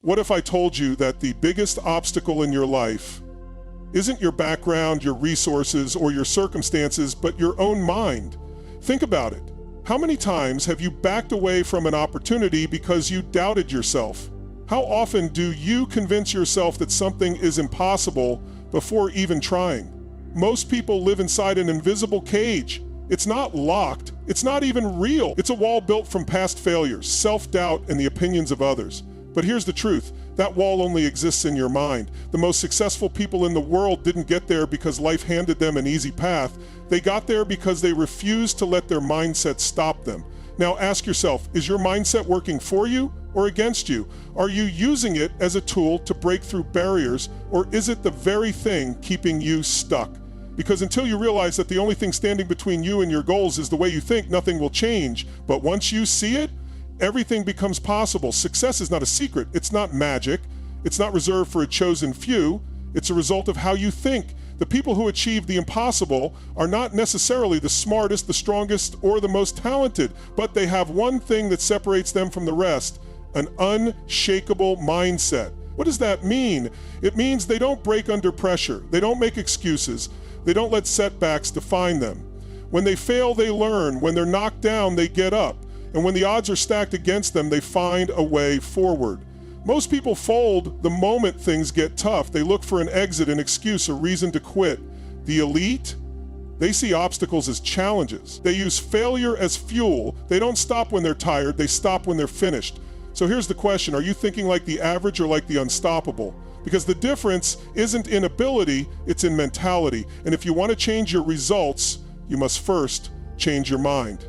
What if I told you that the biggest obstacle in your life isn't your background, your resources, or your circumstances, but your own mind? Think about it. How many times have you backed away from an opportunity because you doubted yourself? How often do you convince yourself that something is impossible before even trying? Most people live inside an invisible cage. It's not locked. It's not even real. It's a wall built from past failures, self-doubt, and the opinions of others. But here's the truth. That wall only exists in your mind. The most successful people in the world didn't get there because life handed them an easy path. They got there because they refused to let their mindset stop them. Now ask yourself, is your mindset working for you or against you? Are you using it as a tool to break through barriers, or is it the very thing keeping you stuck? Because until you realize that the only thing standing between you and your goals is the way you think, nothing will change. But once you see it, everything becomes possible. Success is not a secret. It's not magic. It's not reserved for a chosen few. It's a result of how you think. The people who achieve the impossible are not necessarily the smartest, the strongest, or the most talented, but they have one thing that separates them from the rest: an unshakable mindset. What does that mean? It means they don't break under pressure. They don't make excuses. They don't let setbacks define them. When they fail, they learn. When they're knocked down, they get up. And when the odds are stacked against them, they find a way forward. Most people fold the moment things get tough. They look for an exit, an excuse, a reason to quit. The elite, they see obstacles as challenges. They use failure as fuel. They don't stop when they're tired. They stop when they're finished. So here's the question. Are you thinking like the average or like the unstoppable? Because the difference isn't in ability, it's in mentality. And if you want to change your results, you must first change your mind.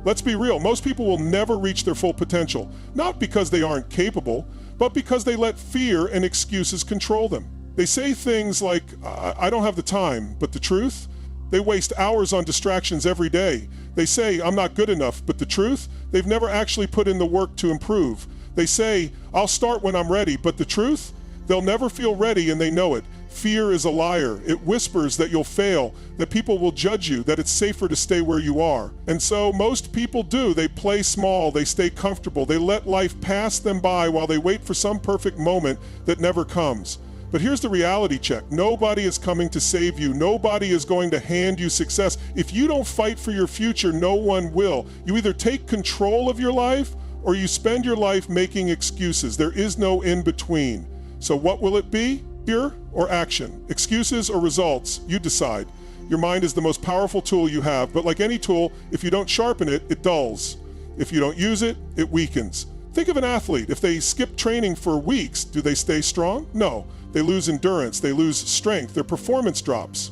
Let's be real, most people will never reach their full potential, not because they aren't capable, but because they let fear and excuses control them. They say things like, I don't have the time, but the truth? They waste hours on distractions every day. They say, I'm not good enough, but the truth? They've never actually put in the work to improve. They say, I'll start when I'm ready, but the truth? They'll never feel ready, and they know it. Fear is a liar. It whispers that you'll fail, that people will judge you, that it's safer to stay where you are. And so most people do. They play small, they stay comfortable, they let life pass them by while they wait for some perfect moment that never comes. But here's the reality check. Nobody is coming to save you. Nobody is going to hand you success. If you don't fight for your future, no one will. You either take control of your life or you spend your life making excuses. There is no in between. So what will it be? Fear or action? Excuses or results? You decide. Your mind is the most powerful tool you have, but like any tool, if you don't sharpen it, it dulls. If you don't use it, it weakens. Think of an athlete. If they skip training for weeks, do they stay strong? No. They lose endurance, they lose strength, their performance drops.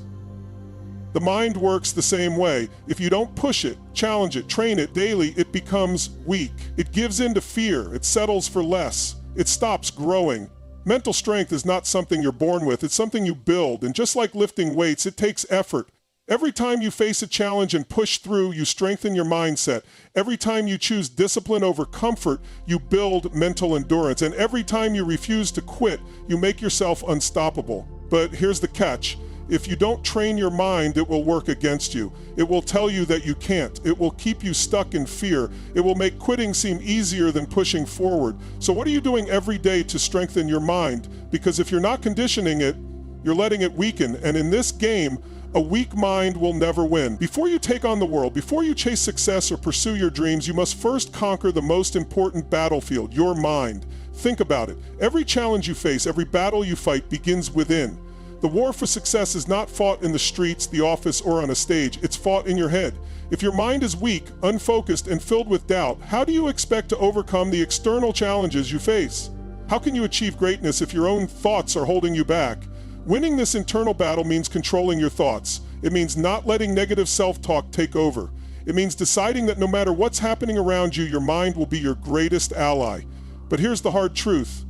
The mind works the same way. If you don't push it, challenge it, train it daily, it becomes weak. It gives in to fear, it settles for less, it stops growing. Mental strength is not something you're born with, it's something you build, and just like lifting weights, it takes effort. Every time you face a challenge and push through, you strengthen your mindset. Every time you choose discipline over comfort, you build mental endurance. And every time you refuse to quit, you make yourself unstoppable. But here's the catch. If you don't train your mind, it will work against you. It will tell you that you can't. It will keep you stuck in fear. It will make quitting seem easier than pushing forward. So what are you doing every day to strengthen your mind? Because if you're not conditioning it, you're letting it weaken. And in this game, a weak mind will never win. Before you take on the world, before you chase success or pursue your dreams, you must first conquer the most important battlefield, your mind. Think about it. Every challenge you face, every battle you fight begins within. The war for success is not fought in the streets, the office, or on a stage. It's fought in your head. If your mind is weak, unfocused, and filled with doubt, how do you expect to overcome the external challenges you face? How can you achieve greatness if your own thoughts are holding you back? Winning this internal battle means controlling your thoughts. It means not letting negative self-talk take over. It means deciding that no matter what's happening around you, your mind will be your greatest ally. But here's the hard truth.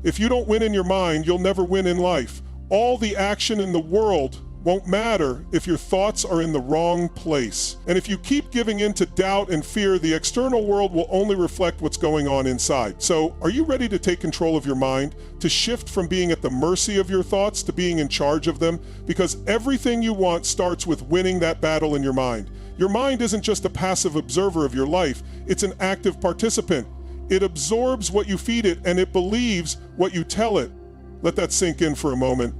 If you don't win in your mind, you'll never win in life. All the action in the world won't matter if your thoughts are in the wrong place. And if you keep giving in to doubt and fear, the external world will only reflect what's going on inside. So, are you ready to take control of your mind? To shift from being at the mercy of your thoughts to being in charge of them? Because everything you want starts with winning that battle in your mind. Your mind isn't just a passive observer of your life, it's an active participant. It absorbs what you feed it, and it believes what you tell it. Let that sink in for a moment.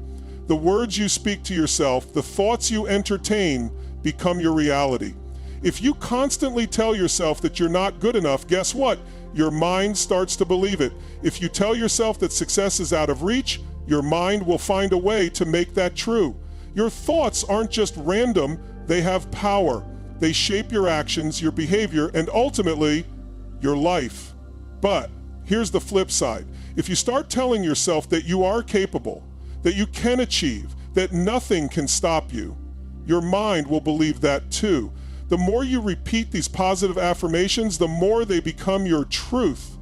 The words you speak to yourself, the thoughts you entertain, become your reality. If you constantly tell yourself that you're not good enough, guess what? Your mind starts to believe it. If you tell yourself that success is out of reach, your mind will find a way to make that true. Your thoughts aren't just random, they have power. They shape your actions, your behavior, and ultimately, your life. But here's the flip side. If you start telling yourself that you are capable, that you can achieve, that nothing can stop you, your mind will believe that too. The more you repeat these positive affirmations, the more they become your truth.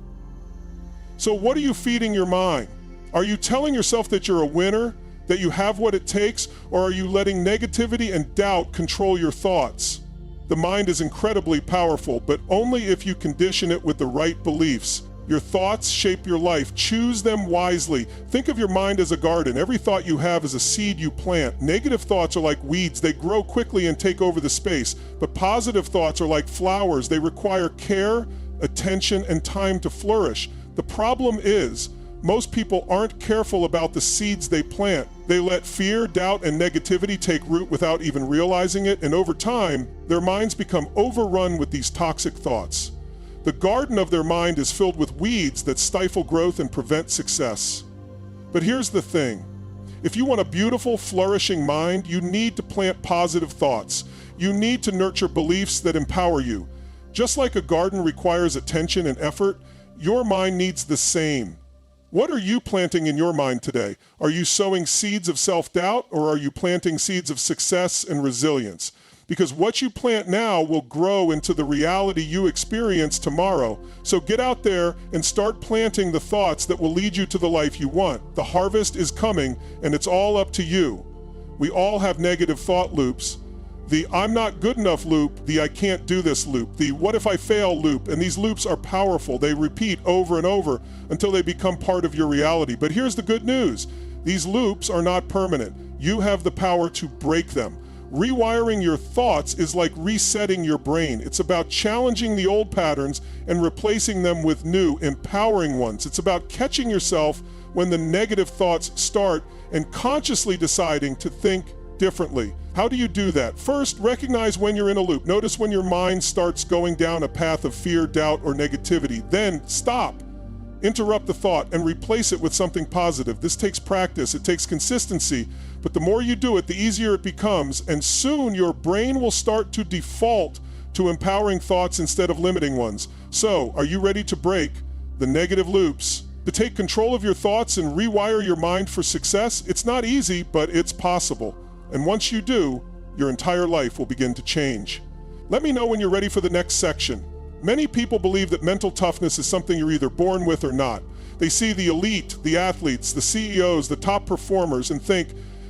So what are you feeding your mind? Are you telling yourself that you're a winner, that you have what it takes, or are you letting negativity and doubt control your thoughts? The mind is incredibly powerful, but only if you condition it with the right beliefs. Your thoughts shape your life. Choose them wisely. Think of your mind as a garden. Every thought you have is a seed you plant. Negative thoughts are like weeds. They grow quickly and take over the space. But positive thoughts are like flowers. They require care, attention, and time to flourish. The problem is, most people aren't careful about the seeds they plant. They let fear, doubt, and negativity take root without even realizing it, and over time, their minds become overrun with these toxic thoughts. The garden of their mind is filled with weeds that stifle growth and prevent success. But here's the thing. If you want a beautiful, flourishing mind, you need to plant positive thoughts. You need to nurture beliefs that empower you. Just like a garden requires attention and effort, your mind needs the same. What are you planting in your mind today? Are you sowing seeds of self-doubt, or are you planting seeds of success and resilience? Because what you plant now will grow into the reality you experience tomorrow. So get out there and start planting the thoughts that will lead you to the life you want. The harvest is coming, and it's all up to you. We all have negative thought loops. The I'm not good enough loop, the I can't do this loop, the what if I fail loop, and these loops are powerful. They repeat over and over until they become part of your reality. But here's the good news. These loops are not permanent. You have the power to break them. Rewiring your thoughts is like resetting your brain. It's about challenging the old patterns and replacing them with new, empowering ones. It's about catching yourself when the negative thoughts start and consciously deciding to think differently. How do you do that? First, recognize when you're in a loop. Notice when your mind starts going down a path of fear, doubt, or negativity. Then stop. Interrupt the thought and replace it with something positive. This takes practice, it takes consistency, but the more you do it, the easier it becomes, and soon your brain will start to default to empowering thoughts instead of limiting ones. So, are you ready to break the negative loops? To take control of your thoughts and rewire your mind for success? It's not easy, but it's possible. And once you do, your entire life will begin to change. Let me know when you're ready for the next section. Many people believe that mental toughness is something you're either born with or not. They see the elite, the athletes, the CEOs, the top performers, and think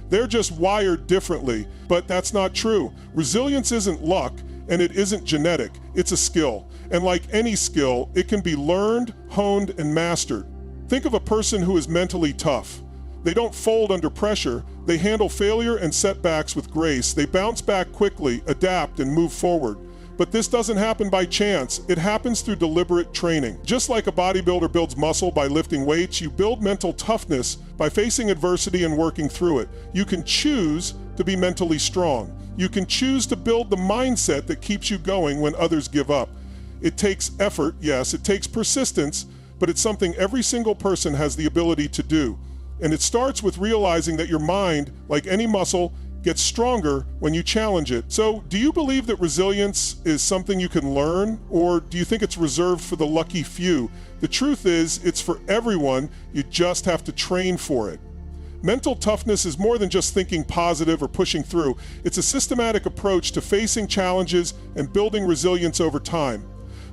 they're just wired differently. But that's not true. Resilience isn't luck, and it isn't genetic. It's a skill. And like any skill, it can be learned, honed, and mastered. Think of a person who is mentally tough. They don't fold under pressure. They handle failure and setbacks with grace. They bounce back quickly, adapt, and move forward. But this doesn't happen by chance. It happens through deliberate training. Just like a bodybuilder builds muscle by lifting weights, you build mental toughness by facing adversity and working through it. You can choose to be mentally strong. You can choose to build the mindset that keeps you going when others give up. It takes effort, yes, it takes persistence, but it's something every single person has the ability to do. And it starts with realizing that your mind, like any muscle, gets stronger when you challenge it. So, do you believe that resilience is something you can learn, or do you think it's reserved for the lucky few? The truth is, it's for everyone. You just have to train for it. Mental toughness is more than just thinking positive or pushing through. It's a systematic approach to facing challenges and building resilience over time.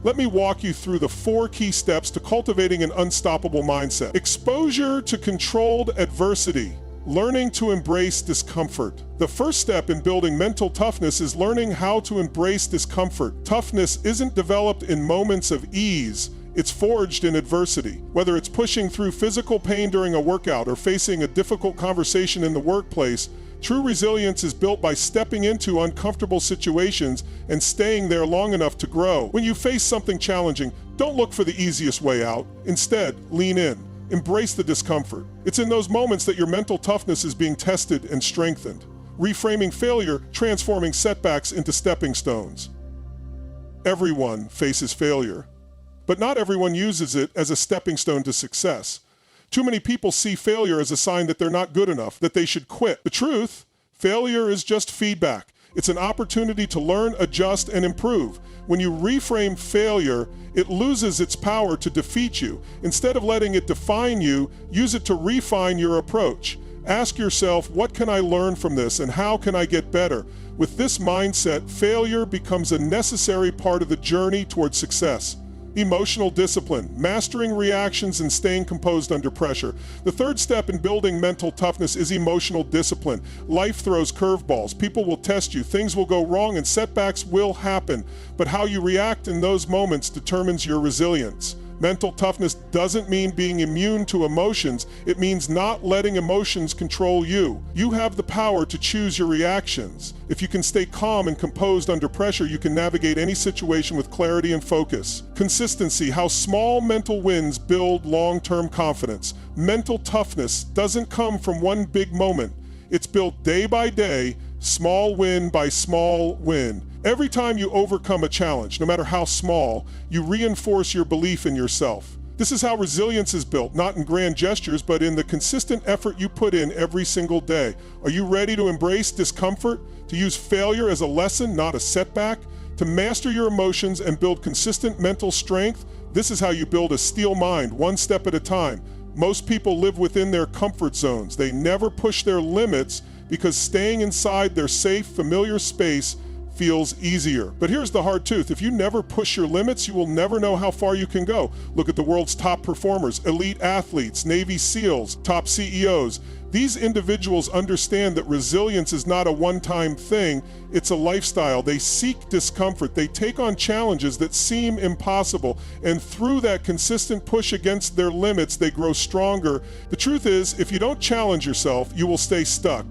Let me walk you through the 4 key steps to cultivating an unstoppable mindset. Exposure to controlled adversity. Learning to embrace discomfort. The first step in building mental toughness is learning how to embrace discomfort. Toughness isn't developed in moments of ease. It's forged in adversity. Whether it's pushing through physical pain during a workout or facing a difficult conversation in the workplace, true resilience is built by stepping into uncomfortable situations and staying there long enough to grow. When you face something challenging, Don't look for the easiest way out. Instead, lean in. Embrace the discomfort. It's in those moments that your mental toughness is being tested and strengthened. Reframing failure, transforming setbacks into stepping stones. Everyone faces failure, but not everyone uses it as a stepping stone to success. Too many people see failure as a sign that they're not good enough, that they should quit. The truth, failure is just feedback. It's an opportunity to learn, adjust, and improve. When you reframe failure, it loses its power to defeat you. Instead of letting it define you, use it to refine your approach. Ask yourself, what can I learn from this and how can I get better? With this mindset, failure becomes a necessary part of the journey towards success. Emotional discipline, mastering reactions and staying composed under pressure. The third step in building mental toughness is emotional discipline. Life throws curveballs. People will test you. Things will go wrong and setbacks will happen. But how you react in those moments determines your resilience. Mental toughness doesn't mean being immune to emotions. It means not letting emotions control you. You have the power to choose your reactions. If you can stay calm and composed under pressure, you can navigate any situation with clarity and focus. Consistency, how small mental wins build long-term confidence. Mental toughness doesn't come from one big moment. It's built day by day, small win by small win. Every time you overcome a challenge, no matter how small, you reinforce your belief in yourself. This is how resilience is built, not in grand gestures, but in the consistent effort you put in every single day. Are you ready to embrace discomfort, to use failure as a lesson, not a setback, to master your emotions and build consistent mental strength? This is how you build a steel mind, one step at a time. Most people live within their comfort zones. They never push their limits because staying inside their safe, familiar space feels easier. But here's the hard truth. If you never push your limits, you will never know how far you can go. Look at the world's top performers, elite athletes, Navy SEALs, top CEOs. These individuals understand that resilience is not a one-time thing, it's a lifestyle. They seek discomfort, they take on challenges that seem impossible, and through that consistent push against their limits, they grow stronger. The truth is, if you don't challenge yourself, you will stay stuck.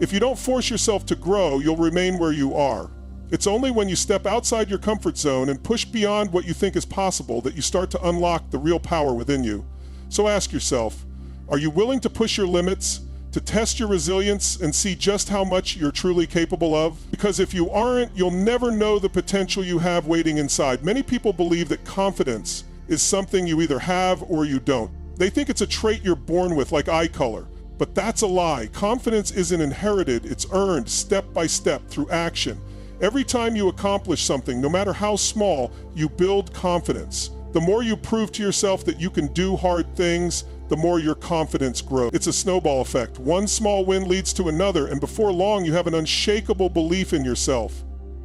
If you don't force yourself to grow, you'll remain where you are. It's only when you step outside your comfort zone and push beyond what you think is possible that you start to unlock the real power within you. So ask yourself, are you willing to push your limits, to test your resilience and see just how much you're truly capable of? Because if you aren't, you'll never know the potential you have waiting inside. Many people believe that confidence is something you either have or you don't. They think it's a trait you're born with, like eye color. But that's a lie. Confidence isn't inherited, it's earned step by step through action. Every time you accomplish something, no matter how small, you build confidence. The more you prove to yourself that you can do hard things, the more your confidence grows. It's a snowball effect. One small win leads to another, and before long, you have an unshakable belief in yourself.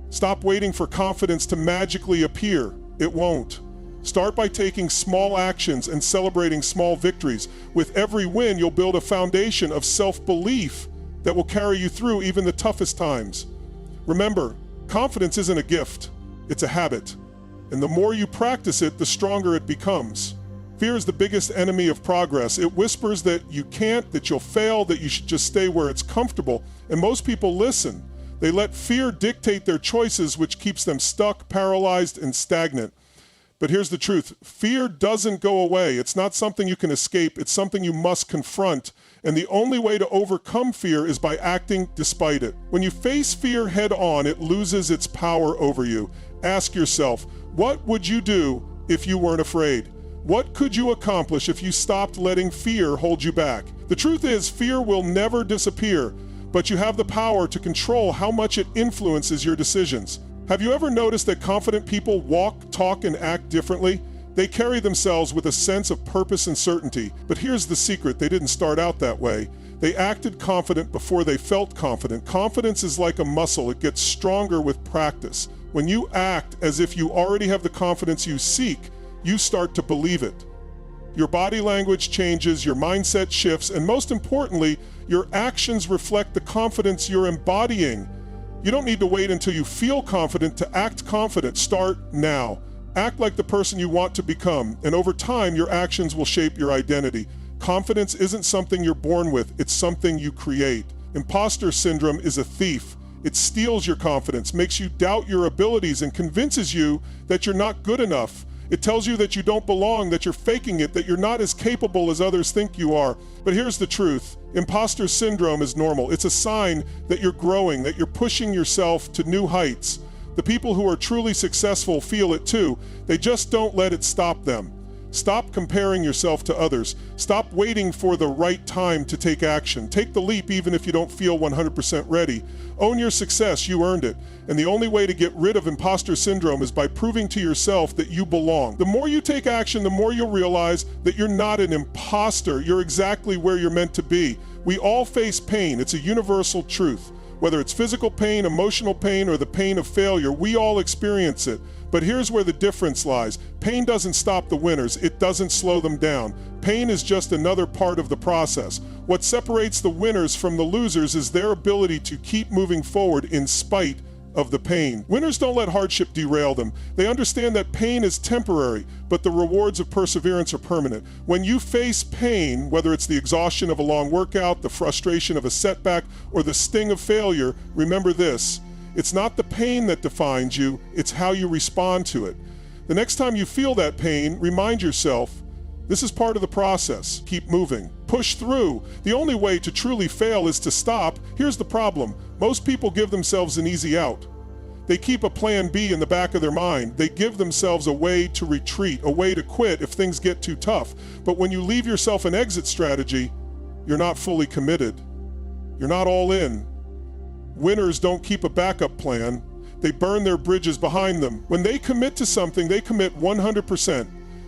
Stop waiting for confidence to magically appear. It won't. Start by taking small actions and celebrating small victories. With every win, you'll build a foundation of self-belief that will carry you through even the toughest times. Remember, confidence isn't a gift, it's a habit. And the more you practice it, the stronger it becomes. Fear is the biggest enemy of progress. It whispers that you can't, that you'll fail, that you should just stay where it's comfortable. And most people listen. They let fear dictate their choices, which keeps them stuck, paralyzed, and stagnant. But here's the truth. Fear doesn't go away. It's not something you can escape. It's something you must confront. And the only way to overcome fear is by acting despite it. When you face fear head on, it loses its power over you. Ask yourself, what would you do if you weren't afraid? What could you accomplish if you stopped letting fear hold you back? The truth is, fear will never disappear, but you have the power to control how much it influences your decisions. Have you ever noticed that confident people walk, talk, and act differently? They carry themselves with a sense of purpose and certainty. But here's the secret, they didn't start out that way. They acted confident before they felt confident. Confidence is like a muscle, it gets stronger with practice. When you act as if you already have the confidence you seek, you start to believe it. Your body language changes, your mindset shifts, and most importantly, your actions reflect the confidence you're embodying. You don't need to wait until you feel confident to act confident. Start now. Act like the person you want to become, and over time, your actions will shape your identity. Confidence isn't something you're born with, it's something you create. Imposter syndrome is a thief. It steals your confidence, makes you doubt your abilities, and convinces you that you're not good enough. It tells you that you don't belong, that you're faking it, that you're not as capable as others think you are. But here's the truth. Imposter syndrome is normal. It's a sign that you're growing, that you're pushing yourself to new heights. The people who are truly successful feel it too. They just don't let it stop them. Stop comparing yourself to others. Stop waiting for the right time to take action. Take the leap even if you don't feel 100% ready. Own your success, you earned it. And the only way to get rid of imposter syndrome is by proving to yourself that you belong. The more you take action, the more you'll realize that you're not an imposter. You're exactly where you're meant to be. We all face pain. It's a universal truth. Whether it's physical pain, emotional pain, or the pain of failure, we all experience it. But here's where the difference lies. Pain doesn't stop the winners. It doesn't slow them down. Pain is just another part of the process. What separates the winners from the losers is their ability to keep moving forward in spite of the pain. Winners don't let hardship derail them. They understand that pain is temporary, but the rewards of perseverance are permanent. When you face pain, whether it's the exhaustion of a long workout, the frustration of a setback, or the sting of failure, remember this. It's not the pain that defines you, it's how you respond to it. The next time you feel that pain, remind yourself, this is part of the process. Keep moving. Push through. The only way to truly fail is to stop. Here's the problem. Most people give themselves an easy out. They keep a plan B in the back of their mind. They give themselves a way to retreat, a way to quit if things get too tough. But when you leave yourself an exit strategy, you're not fully committed. You're not all in. Winners don't keep a backup plan. They burn their bridges behind them. When they commit to something, they commit 100%.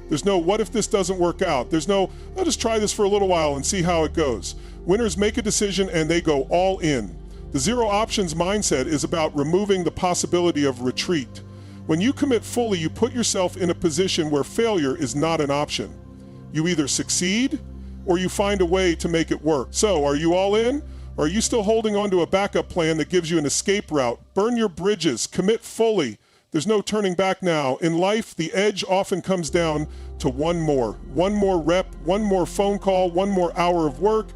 There's no, what if this doesn't work out? There's no, I'll just try this for a little while and see how it goes. Winners make a decision and they go all in. The zero options mindset is about removing the possibility of retreat. When you commit fully, you put yourself in a position where failure is not an option. You either succeed or you find a way to make it work. So, are you all in? Or are you still holding on to a backup plan that gives you an escape route? Burn your bridges, commit fully. There's no turning back now. In life, the edge often comes down to one more rep, one more phone call, one more hour of work.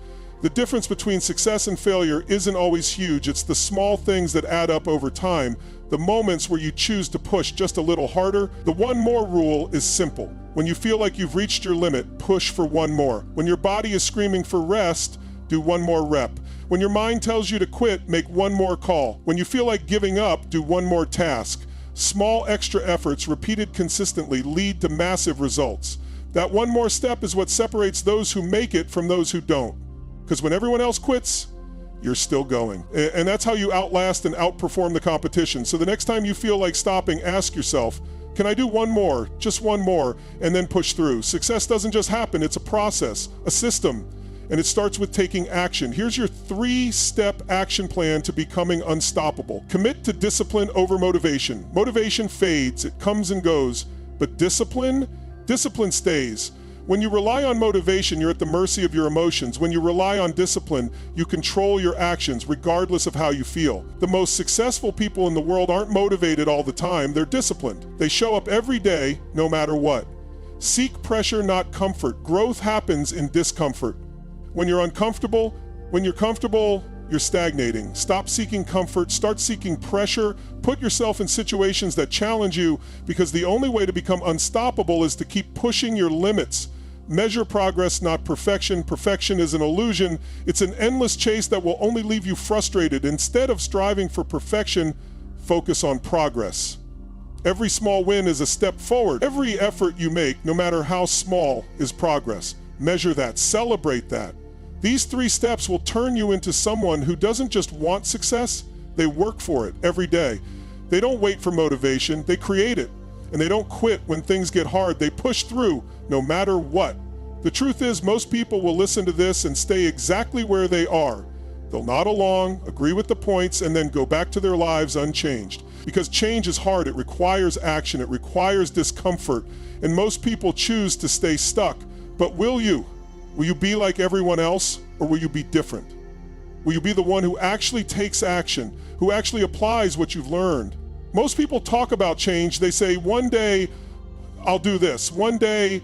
The difference between success and failure isn't always huge. It's the small things that add up over time, the moments where you choose to push just a little harder. The one more rule is simple. When you feel like you've reached your limit, push for one more. When your body is screaming for rest, do one more rep. When your mind tells you to quit, make one more call. When you feel like giving up, do one more task. Small extra efforts repeated consistently lead to massive results. That one more step is what separates those who make it from those who don't. Because when everyone else quits, you're still going. And that's how you outlast and outperform the competition. So the next time you feel like stopping, ask yourself, can I do one more, just one more, and then push through? Success doesn't just happen, it's a process, a system. And it starts with taking action. Here's your 3-step action plan to becoming unstoppable. Commit to discipline over motivation. Motivation fades, it comes and goes, but discipline stays. When you rely on motivation, you're at the mercy of your emotions. When you rely on discipline, you control your actions regardless of how you feel. The most successful people in the world aren't motivated all the time, they're disciplined. They show up every day, no matter what. Seek pressure, not comfort. Growth happens in discomfort. When you're uncomfortable, when you're comfortable, you're stagnating. Stop seeking comfort, start seeking pressure. Put yourself in situations that challenge you, because the only way to become unstoppable is to keep pushing your limits. Measure progress, not perfection. Perfection is an illusion. It's an endless chase that will only leave you frustrated. Instead of striving for perfection, focus on progress. Every small win is a step forward. Every effort you make, no matter how small, is progress. Measure that, celebrate that. These 3 steps will turn you into someone who doesn't just want success, they work for it every day. They don't wait for motivation, they create it. And they don't quit when things get hard, they push through no matter what. The truth is, most people will listen to this and stay exactly where they are. They'll nod along, agree with the points, and then go back to their lives unchanged. Because change is hard, it requires action, it requires discomfort, and most people choose to stay stuck. But will you? Will you be like everyone else, or will you be different? Will you be the one who actually takes action, who actually applies what you've learned? Most people talk about change. They say, one day I'll do this. One day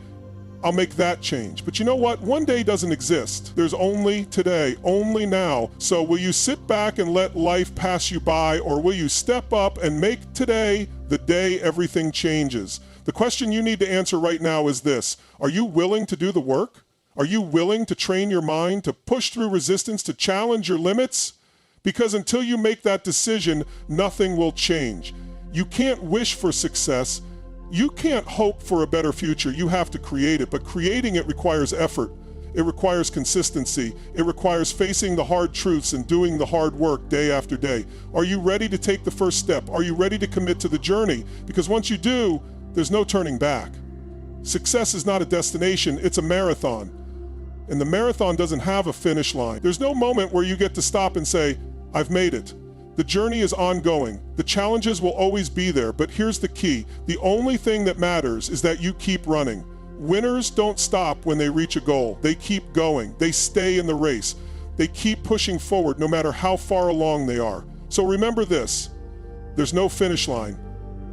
I'll make that change. But you know what? One day doesn't exist. There's only today, only now. So will you sit back and let life pass you by, or will you step up and make today the day everything changes? The question you need to answer right now is this: are you willing to do the work? Are you willing to train your mind, to push through resistance, to challenge your limits? Because until you make that decision, nothing will change. You can't wish for success. You can't hope for a better future. You have to create it, but creating it requires effort. It requires consistency. It requires facing the hard truths and doing the hard work day after day. Are you ready to take the first step? Are you ready to commit to the journey? Because once you do, there's no turning back. Success is not a destination, it's a marathon. And the marathon doesn't have a finish line. There's no moment where you get to stop and say, I've made it. The journey is ongoing. The challenges will always be there, but here's the key. The only thing that matters is that you keep running. Winners don't stop when they reach a goal. They keep going. They stay in the race. They keep pushing forward no matter how far along they are. So remember this: there's no finish line.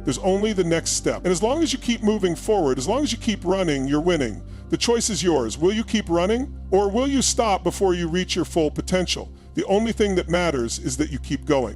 There's only the next step. And as long as you keep moving forward, as long as you keep running, you're winning. The choice is yours. Will you keep running, or will you stop before you reach your full potential? The only thing that matters is that you keep going.